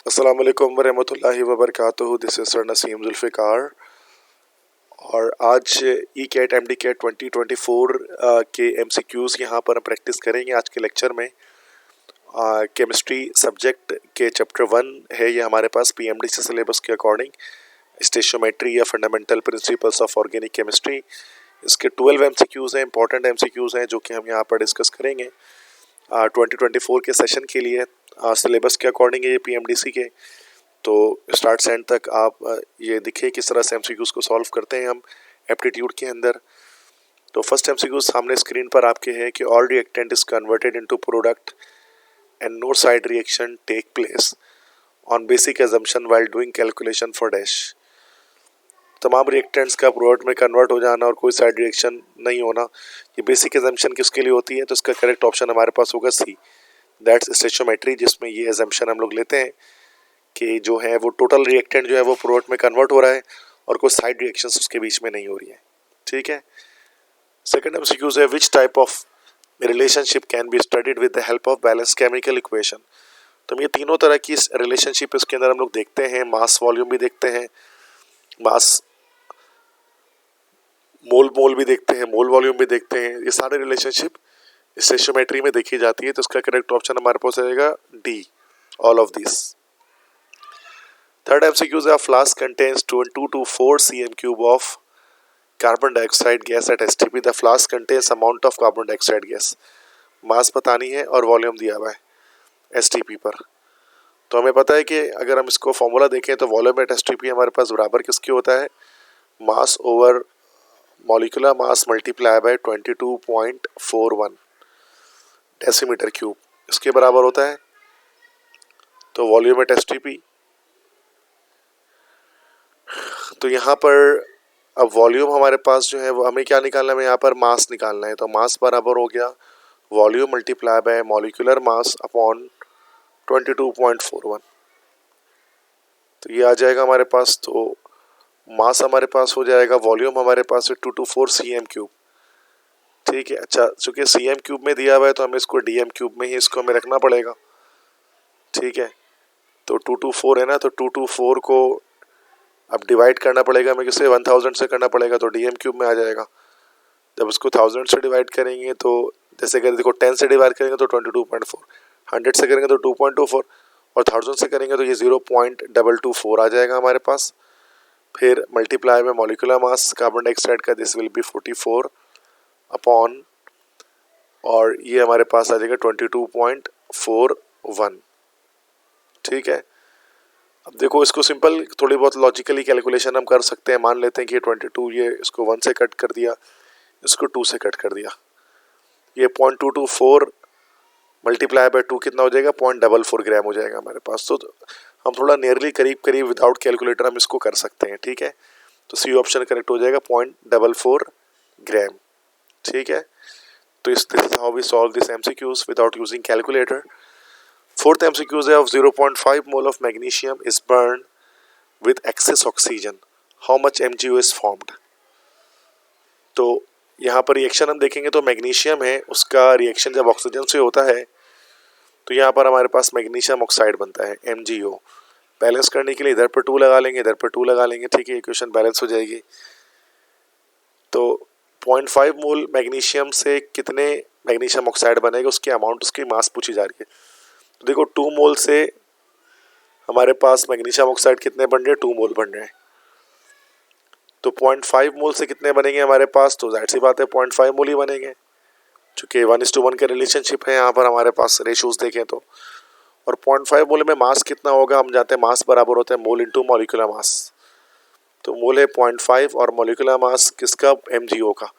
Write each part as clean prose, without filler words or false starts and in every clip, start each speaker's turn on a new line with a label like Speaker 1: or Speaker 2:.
Speaker 1: अस्सलाम वालेकुम वरहमतुल्लाहि वबरकातुहू। This is sir Naseem Zulfiqar और आज ECAT MDCAT 2024 के MCQs यहाँ पर हम प्रैक्टिस करेंगे। आज के लेक्चर में केमिस्ट्री सब्जेक्ट के चैप्टर 1 है ये हमारे पास PMDC सिलेबस के अकॉर्डिंग, स्टेशियोमेट्री या fundamental principles of organic chemistry. इसके 12 MCQs हैं, इंपॉर्टेंट MCQs हैं जो कि हम यहाँ पर डिस्कस करेंगे 2024 के सेशन के लिए। सिलेबस के अकॉर्डिंग है ये PMDC के, तो स्टार्ट से एंड तक आप ये दिखे किस तरह से MCQs को सॉल्व करते हैं हम एप्टीट्यूड के अंदर। तो फर्स्ट MCQ सामने स्क्रीन पर आपके है कि all reactant is converted into product and no side reaction take place on basic assumption while doing calculation for dash. तमाम रिएक्टेंट्स का प्रोडक्ट में कन्वर्ट हो जाना और कोई साइड रिएक्शन नहीं होना, ये बेसिक एजम्पशन किसके लिए होती है? तो इसका करेक्ट ऑप्शन हमारे पास होगा सी, दैट्स स्टेशियोमेट्री, जिसमें ये एजम्पशन हम लोग लेते हैं कि जो है वो टोटल रिएक्टेंट जो है वो प्रोडक्ट में कन्वर्ट हो रहा है और कोई साइड रिएक्शंस उसके बीच में नहीं हो रही है। ठीक है। सेकंड MCQ है which type of relationship can be studied with the help of balance chemical equation. तो ये तीनों तरह की रिलेशनशिप इसके अंदर हम लोग देखते हैं। मास वॉल्यूम भी देखते हैं, मास मोल भी देखते हैं, मोल वॉल्यूम भी देखते हैं। ये सारे रिलेशनशिप स्टेशियोमेट्री में देखी जाती है। तो इसका करेक्ट ऑप्शन हमारे पास आएगा D, all of this. Third MCQ है flask contains 2 to 4 cm cube of carbon dioxide gas at STP. The flask contains amount of carbon dioxide gas. मास बतानी है और वॉल्यूम दिया हुआ है STP पर। तो हमें पता है कि अगर हम इसको फॉर्मूला देखें तो वॉल्यूम एट STP हमारे पास बराबर किसके होता है? मास over molecular mass multiply by 22.41 decimetre cube, इसके बराबर होता है। तो वॉल्यूम एट STP, तो यहाँ पर अब वॉल्यूम हमारे पास जो है वो हमें क्या निकालना है? यहाँ पर मास निकालना है। तो मास बराबर हो गया volume multiply by molecular mass upon 22.41। तो ये आ जाएगा हमारे पास। तो मास हमारे पास हो जाएगा, वॉल्यूम हमारे पास है 224 cm क्यूब। ठीक है। अच्छा, चूंकि cm क्यूब में दिया हुआ है तो हमें इसको dm क्यूब में ही इसको हमें रखना पड़ेगा। ठीक है। तो 224 है ना, तो 224 को अब डिवाइड करना पड़ेगा हमें, किससे? 1000 से करना पड़ेगा, तो dm क्यूब में आ जाएगा। जब उसको 1000 से डिवाइड करेंगे तो जैसे कि देखो 10 से डिवाइड करेंगे तो 22.4, 100 से करेंगे तो 2.24 और 1000 से करेंगे तो ये 0.224 आ जाएगा हमारे पास। फिर मल्टीप्लाई में मॉलिक्यूलर मास कार्बन डाइऑक्साइड का, दिस विल बी 44 अपॉन, और ये हमारे पास आ जाएगा 22.41। ठीक है। अब देखो इसको सिंपल थोड़ी बहुत लॉजिकली कैलकुलेशन हम कर सकते हैं। मान लेते हैं कि 22, ये इसको 1 से कट कर दिया, इसको 2 से कट कर दिया, ये 0.224 मल्टीप्लाई बाय 2 कितना हो जाएगा? 0.44 ग्राम हो जाएगा हमारे पास। तो हम थोड़ा नियरली करीब करीब विदाउट कैलकुलेटर हम इसको कर सकते हैं। ठीक है। तो सी ऑप्शन करेक्ट हो जाएगा 0.44 ग्राम। ठीक है। तो this is how we solve this MCQs without using calculator. Fourth MCQ है of 0.5 mole of magnesium is burn with excess oxygen, how much MgO is formed. तो यहाँ पर रिएक्शन हम देखेंगे तो मैग्नीशियम है, उसका रिएक्शन जब ऑक्सीजन से होता है तो यहाँ पर हमारे पास मैग्नीशियम ऑक्साइड बनता है MgO। बैलेंस करने के लिए इधर पर 2 लगा लेंगे, इधर पर 2 लगा लेंगे। ठीक है, इक्वेशन बैलेंस हो जाएगी। तो 0.5 मोल मैग्नीशियम से कितने मैग्नीशियम ऑक्साइड बनेगा, उसकी अमाउंट, उसकी मास पूछी जा रही है। तो देखो 2 मोल से हमारे पास मैग्नीशियम ऑक्साइड कितने बन रहे हैं? 2 मोल बन रहे हैं। तो 0.5 मोल से कितने बनेंगे हमारे पास? तो जाहिर सी बात है 0.5 मोल ही बनेंगे, चूँकि 1:1 के रिलेशनशिप है यहाँ पर हमारे पास रेशोज देखें तो। और 0.5 मोल में मास कितना होगा? हम जानते हैं मास बराबर होता है मोल इंटू मॉलिक्यूलर मास। तो मोल है 0.5 और मॉलिक्यूलर मास किसका? MgO का।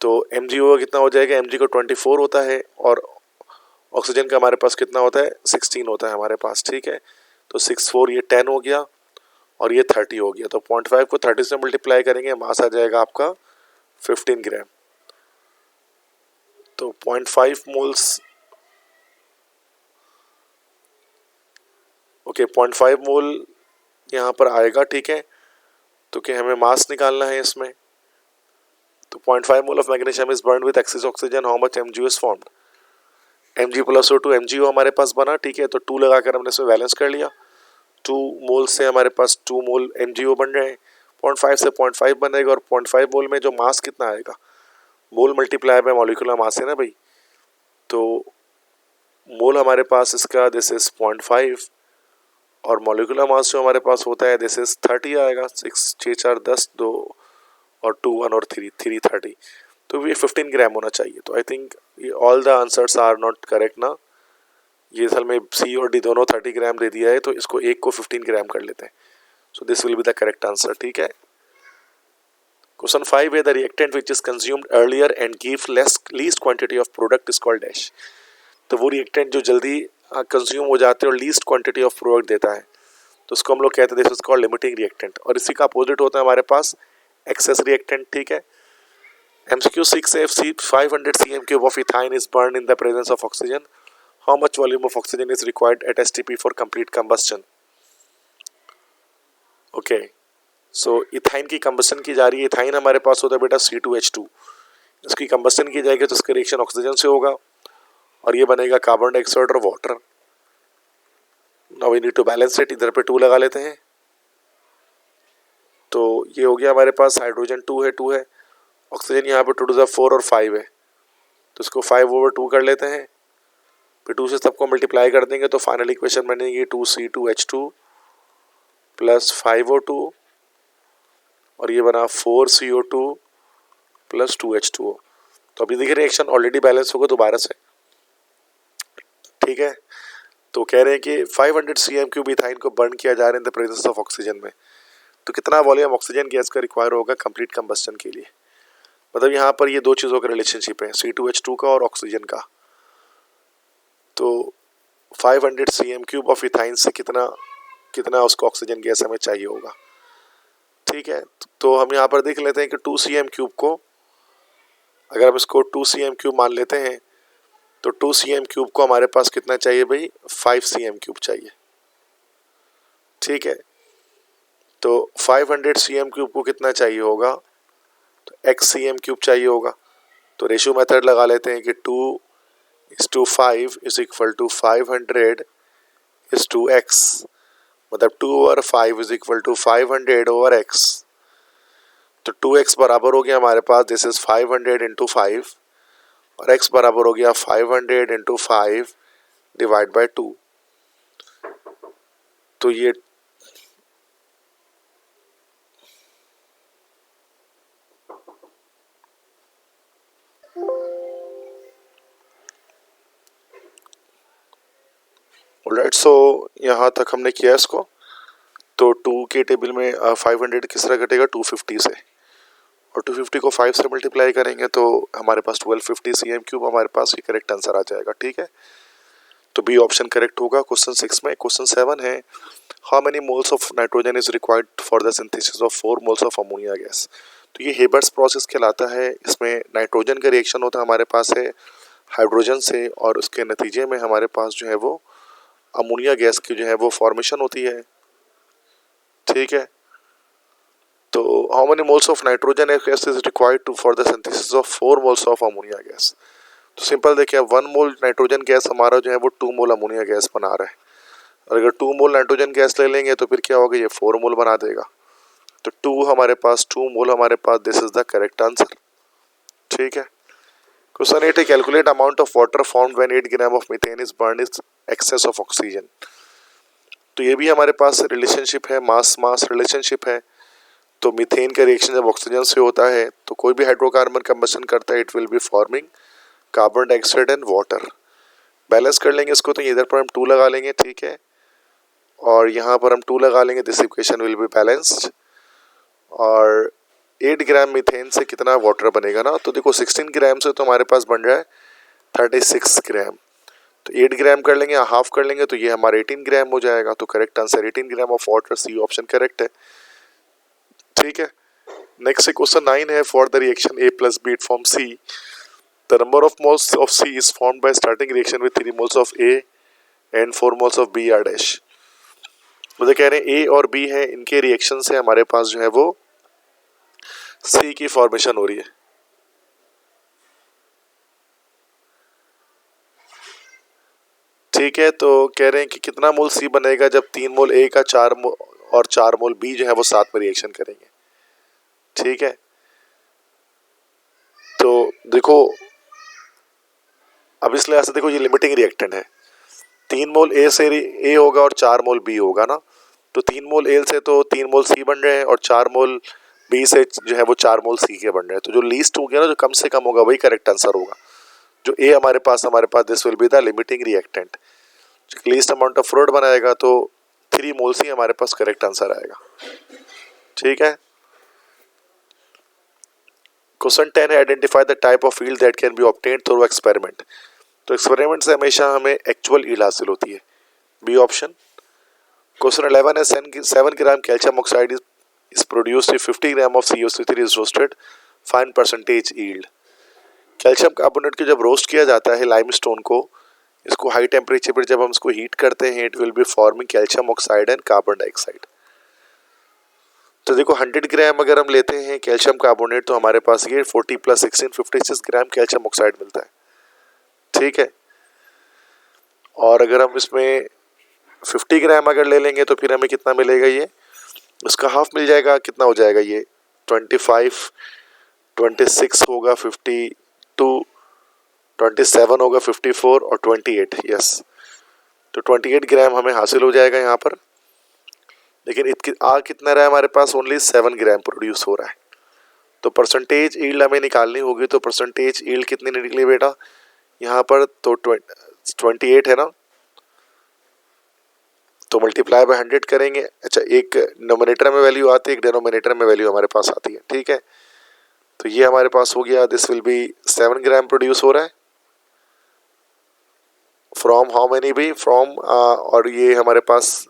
Speaker 1: तो MgO कितना हो जाएगा? Mg को 24 होता है और ऑक्सीजन का हमारे पास कितना होता है? 16 होता है हमारे पास। ठीक है। तो 6 4 ये 10 हो गया और ये 30 हो गया। तो 0.5 को 30 से मल्टीप्लाई करेंगे, मास आ जाएगा आपका 15 ग्राम। तो 0.5 मोल्स, ओके 0.5 मोल यहाँ पर आएगा। ठीक है। तो क्या हमें मास निकालना है इसमें? तो 0.5 mole of magnesium is burn with excess oxygen, how much MgO is formed. Mg+O2 MgO हमारे पास बना, ठीक है। तो 2 लगाकर हमने इसमें बैलेंस कर लिया। 2 मोल से हमारे पास 2 मोल MgO बन रहे हैं, 0.5 से 0.5 बनेगा, और 0.5 मोल में जो मास कितना आएगा, मोल मल्टीप्लाई बाय मॉलिक्यूलर मास है ना भाई। तो मोल हमारे पास इसका दिस इज 0.5, और मॉलिक्यूलर मास जो हमारे पास होता है दिस इज 30 आएगा। 6 6 4 10 2 और 2 1 और 3 3 30, तो ये 15 ग्राम होना चाहिए। तो I think all the answers are not correct ना। ये असल में सी और डी दोनों 30 ग्राम दे दिया है, तो इसको एक को 15 ग्राम कर लेते हैं। So this will be the correct answer, ठीक है। क्वेश्चन 5 है the reactant which is consumed earlier and give least quantity of product is called dash. तो वो रिएक्टेंट जो जल्दी कंज्यूम हो जाते हैं और लीस्ट क्वांटिटी ऑफ प्रोडक्ट देता है, तो उसको हम लोग कहते हैं this is called limiting reactant. और इसी का अपोजिट होता है हमारे पास एक्सेस रिएक्टेंट, ठीक है। MCQ 6 if 500 cm³ of ethane is burned in the presence of oxygen, how much volume of oxygen is required at STP for complete combustion? Okay, so ethyne की combustion की जा रही है। इथाइन हमारे पास होता है बेटा C2H2, इसकी कंबस्टन की जाएगी तो इसका रिएक्शन ऑक्सीजन से होगा और ये बनेगा कार्बन डाइऑक्साइड और water. Now we need to balance it, इधर पे 2 लगा लेते हैं। तो ये हो गया हमारे पास, हाइड्रोजन 2 है, ऑक्सीजन यहाँ पे 2 to the 4 और 5 है, तो इसको 5/2 कर लेते हैं। फिर 2 से सबको मल्टीप्लाई कर देंगे तो फाइनल इक्वेशन बनेगी 2C2H2 प्लस 5O2, और ये बना 4CO2 प्लस 2H2O। तो अभी देखिए रिएक्शन ऑलरेडी बैलेंस होगा दोबारा से, ठीक है। तो कह रहे हैं कि 500 cm³ इथाइन को बर्न किया जा रहा है in the presence of oxygen में, तो कितना वॉल्यूम ऑक्सीजन गैस का रिक्वायर होगा कंप्लीट कंबस्टन के लिए। मतलब यहाँ पर ये दो चीज़ों का रिलेशनशिप है, C2H2 का और ऑक्सीजन का। तो 500 cm³ ऑफ इथाइन से कितना उसको ऑक्सीजन गैस हमें चाहिए होगा, ठीक है। तो हम यहाँ पर देख लेते हैं कि 2 cm³ को अगर हम इसको 2 cm³ मान लेते हैं तो 2 cm³ को हमारे पास कितना चाहिए भाई, 5 cm³ चाहिए, ठीक है। तो 500 cm³ को कितना चाहिए होगा, तो x cm³ चाहिए होगा। तो रेशियो मेथड लगा लेते हैं कि 2:5 इज इक्वल टू 500:x, मतलब 2/5 इज इक्वल टू 500/x। तो 2x बराबर हो गया हमारे पास दिस इज 500 × 5 और x बराबर हो गया 500 × 5 डिवाइड बाय 2। तो ये ऑलराइट, सो यहाँ तक हमने किया इसको। तो 2 के टेबल में 500 किस तरह घटेगा, 250 से, और 250 को 5 से मल्टीप्लाई करेंगे तो हमारे पास 1250 cm³ हमारे पास ये करेक्ट आंसर आ जाएगा, ठीक है। तो बी ऑप्शन करेक्ट होगा क्वेश्चन 6 में। क्वेश्चन 7 है how many moles of nitrogen is required for the synthesis of 4 moles of ammonia gas. तो ये हेबर्ट्स प्रोसेस कहलाता है। इसमें नाइट्रोजन का रिएक्शन होता है हमारे पास है हाइड्रोजन से, और उसके नतीजे में हमारे पास जो है वो अमोनिया गैस की जो है वो फॉर्मेशन होती है, ठीक है। तो how many moles of nitrogen gas is required to for the synthesis of 4 moles of ammonia gas. तो सिंपल देखिए 1 मोल नाइट्रोजन गैस हमारा जो है वो 2 मोल अमोनिया गैस बना रहा है, और अगर 2 मोल नाइट्रोजन गैस ले लेंगे तो फिर क्या होगा, ये 4 मोल बना देगा। तो 2 हमारे पास 2 मोल हमारे पास, this is the correct answer, ठीक है। क्वेश्चन 8 है calculate amount of water formed when 8 gram of methane is burned is excess of oxygen. तो ये भी हमारे पास रिलेशनशिप है, मास रिलेशनशिप है। तो मीथेन का रिएक्शन जब ऑक्सीजन से होता है तो कोई भी हाइड्रोकार्बन कंबशन करता है, it will be forming carbon dioxide and water. Balance कर लेंगे इसको, तो इधर पर हम 2 लगा लेंगे, ठीक है, और यहाँ पर हम 2 लगा लेंगे, this equation will be balanced. और 8 ग्राम मीथेन से कितना वाटर बनेगा ना, तो देखो 16 ग्राम से तो हमारे पास बन रहा है 36 ग्राम। तो 8 ग्राम कर लेंगे, हाफ कर लेंगे तो ये हमारा 18 ग्राम हो जाएगा। तो correct answer 18 gram of water, C option correct है, ठीक है। नेक्स्ट क्वेश्चन 9 है for the reaction A + B form C, the number of moles of C is formed by starting reaction with 3 moles of A and 4 moles of B are dash. मुझे कह रहे हैं A और B है, इनके reaction से हमारे पास जो है वो C की फॉर्मेशन हो रही है। ठीक है, तो कह रहे हैं कि कितना मोल सी बनेगा जब 3 मोल ए का 4 मोल और 4 मोल बी जो है वो साथ में रिएक्शन करेंगे। ठीक है, तो देखो अब इस लिहाज से देखो ये लिमिटिंग रिएक्टेंट है। 3 मोल ए से ए होगा और 4 मोल बी होगा ना, तो 3 मोल ए से तो 3 मोल सी बन रहे हैं और 4 मोल बी से जो है वो 4 मोल सी के बन रहे हैं। तो जो लीस्ट हो गया ना, जो कम से कम होगा वही करेक्ट आंसर होगा। जो ए हमारे पास this will be the limiting reactant. Least amount of fluid बनाएगा तो 3 मोल सी हमारे पास करेक्ट आंसर आएगा। ठीक है, क्वेश्चन 10 है identify the type of yield that can be obtained through experiment. तो एक्सपेरिमेंट से हमेशा हमें एक्चुअल यील्ड हासिल होती है, बी ऑप्शन। क्वेश्चन 11 है 7 ग्राम calcium oxide is produced if 50 gram of CO3 is roasted, find percentage yield. Calcium carbonate को जब रोस्ट किया जाता है लाइमस्टोन को, इसको हाई टेम्परेचर पर जब हम इसको हीट करते हैं, it will be forming calcium oxide and carbon dioxide. तो देखो 100 ग्राम अगर हम लेते हैं कैल्शियम कार्बोनेट तो हमारे पास ये 40 + 16 56 ग्राम कैल्शियम ऑक्साइड मिलता है। ठीक है, और अगर हम इसमें 50 ग्राम अगर ले लेंगे तो फिर हमें कितना मिलेगा, ये उसका हाफ मिल जाएगा। कितना हो जाएगा ये 25, 26 होगा 52, 27 होगा 54 और 28, यस, तो 28 ग्राम हमें हासिल हो जाएगा यहाँ पर। लेकिन कितना रहा है हमारे पास, ओनली 7 ग्राम प्रोड्यूस हो रहा है। तो परसेंटेज यील्ड हमें निकालनी होगी। तो परसेंटेज यील्ड कितनी निकली बेटा यहाँ पर, तो 28 है ना, तो मल्टीप्लाई बाय 100 करेंगे। अच्छा, एक नोमिनेटर में वैल्यू आती है, एक डिनोमिनेटर में वैल्यू हमारे पास आती है। ठीक है, तो ये हमारे पास हो गया, this will B 7 gram produce हो रहा है फ्रॉम हाउ मेनी भी फ्रॉम, और ये हमारे पास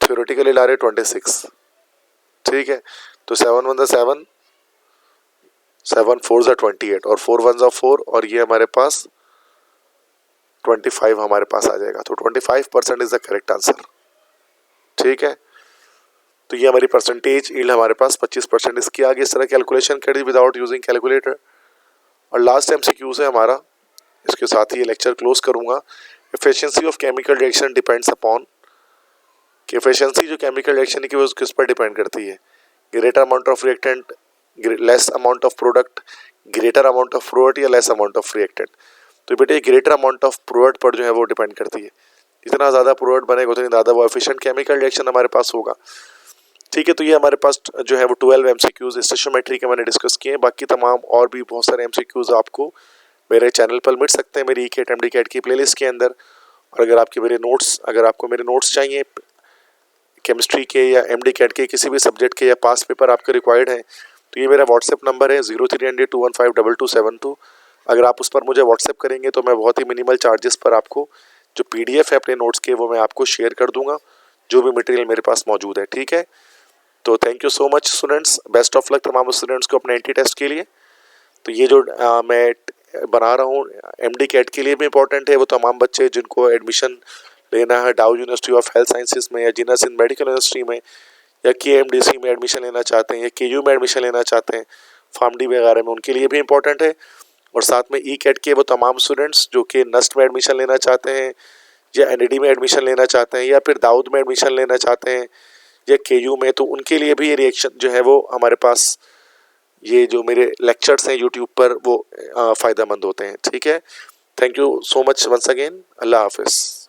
Speaker 1: थ्योरेटिकली ला रहे 26। ठीक है, तो 7 1 7, 7 4 28 और 4 1 4 और ये हमारे पास 25 हमारे पास आ जाएगा। तो 25% इज द करेक्ट आंसर। ठीक है, तो ये हमारी परसेंटेज यील्ड हमारे पास 25%। इसकी आगे इस तरह कैलकुलेशन कर दी विदाउट यूजिंग कैलकुलेटर। और लास्ट MCQ है हमारा, इसके साथ ही ये लेक्चर क्लोज करूंगा। Efficiency of chemical reaction depends upon, कि एफिशिएंसी जो केमिकल रिएक्शन की वो किस पर डिपेंड करती है, greater amount of reactant, less amount of product, greater amount of fluid या लेस अमाउंट ऑफ रिएक्टेंट। तो बेटे ग्रेटर अमाउंट ऑफ फ्लूइड पर जो है वो डिपेंड करती है। जितना ज़्यादा फ्लूइड बनेगा उतनी ज़्यादा वो एफिशिएंट केमिकल रिएक्शन हमारे पास होगा। ठीक है, तो ये हमारे पास जो है वो 12 MCQs स्टोइचियोमेट्री के मैंने डिस्कस किए हैं। बाकी तमाम और भी बहुत सारे MCQs आपको मेरे चैनल पर मिल सकते हैं, मेरी ECAT MDCAT की प्लेलिस्ट के अंदर। और अगर आपको मेरे नोट्स चाहिए केमिस्ट्री के या MDCAT के किसी भी सब्जेक्ट के या पास पेपर आपके रिक्वायर्ड हैं, तो ये मेरा व्हाट्सएप नंबर है 030021522272। अगर आप उस पर मुझे व्हाट्सएप करेंगे तो मैं बहुत ही मिनिमल चार्जेस पर आपको जो PDF है अपने नोट्स के वो मैं आपको शेयर कर दूंगा, जो भी मटेरियल मेरे पास मौजूद है। ठीक है, तो thank you so much students, best of luck तमाम स्टूडेंट्स को अपने NT टेस्ट के लिए। तो ये जो मैं बना रहा हूँ MDCAT के लिए भी इम्पोर्टेंट है, वो तमाम बच्चे जिनको एडमिशन लेना है डाउ यूनिवर्सिटी ऑफ हेल्थ साइंसेज में या जिन्ना सिंध मेडिकल यूनिवर्सिटी में या KMDC में एडमिशन लेना चाहते हैं या KU में एडमिशन लेना चाहते हैं, फार्मडी वगैरह में, उनके लिए भी इम्पोर्टेंट है। और साथ में ECAT के वो तमाम स्टूडेंट्स जो कि NUST में एडमिशन लेना चाहते हैं या NAD में एडमिशन लेना चाहते हैं या फिर दाऊद में एडमिशन लेना चाहते हैं या KU में, तो उनके लिए भी ये रिएक्शन जो है वो हमारे पास ये जो मेरे लेक्चर्स हैं यूट्यूब पर वो फ़ायदेमंद होते हैं। ठीक है, thank you so much once again, अल्लाह हाफिज़।